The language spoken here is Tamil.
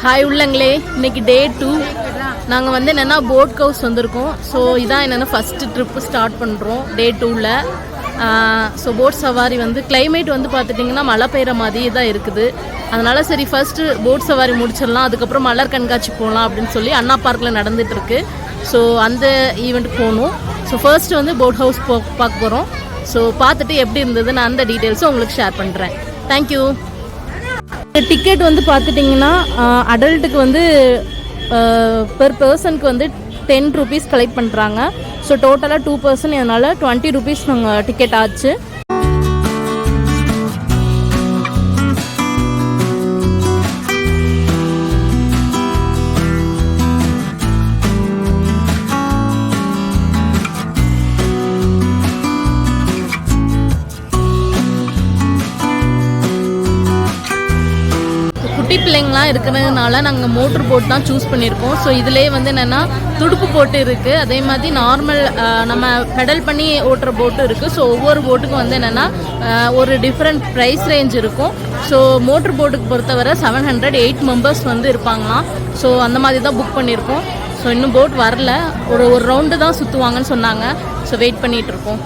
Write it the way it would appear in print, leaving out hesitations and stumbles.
ஹாய் உள்ளங்களே, இன்னைக்கு டே 2. நாங்கள் வந்து என்னென்னா போட் ஹவுஸ் வந்திருக்கோம். ஸோ இதான் என்னென்னா ஃபஸ்ட்டு ட்ரிப்பு ஸ்டார்ட் பண்ணுறோம் டே 2ல். ஸோ போட் சவாரி வந்து கிளைமேட் வந்து பார்த்துட்டிங்கன்னா மழை பெய்கிற மாதிரி தான் இருக்குது. அதனால் சரி ஃபஸ்ட்டு போட் சவாரி முடிச்சிடலாம், அதுக்கப்புறம் மலர் கண்காட்சி போகலாம் அப்படின்னு சொல்லி அண்ணா பார்க்கில் நடந்துகிட்ருக்கு. ஸோ அந்த ஈவெண்ட்டுக்கு போகணும். ஸோ ஃபர்ஸ்ட்டு வந்து போட் ஹவுஸ் பார்க்க போகிறோம். ஸோ பார்த்துட்டு எப்படி இருந்தது நான் அந்த டீட்டெயில்ஸும் உங்களுக்கு ஷேர் பண்ணுறேன். தேங்க்யூ. டிக்கெட் வந்து பார்த்துட்டிங்கன்னா அடல்ட்டுக்கு வந்து பெர் பர்சனுக்கு வந்து 10 rupees கலெக்ட் பண்ணுறாங்க. ஸோ டோட்டலாக 2 person, அதனால் 20 rupees நாங்கள் டிக்கெட் ஆச்சு. குட்டி பிள்ளைங்களாம் இருக்கிறதுனால நாங்கள் மோட்ரு போட் தான் சூஸ் பண்ணியிருக்கோம். ஸோ இதிலே வந்து என்னென்னா துடுப்பு போட்டு இருக்குது, அதே மாதிரி நார்மல் நம்ம பெடல் பண்ணி ஓட்டுற போட்டும் இருக்குது. ஸோ ஒவ்வொரு போட்டுக்கும் வந்து என்னென்னா ஒரு டிஃப்ரெண்ட் ப்ரைஸ் ரேஞ்ச் இருக்கும். ஸோ மோட்ரு போட்டுக்கு பொறுத்தவரை 708 members வந்து இருப்பாங்களாம். ஸோ அந்த மாதிரி தான் புக் பண்ணியிருக்கோம். ஸோ இன்னும் போட் வரல, ஒரு ரவுண்டு தான் சுற்றுவாங்கன்னு சொன்னாங்க. ஸோ வெயிட் பண்ணிகிட்ருக்கோம்.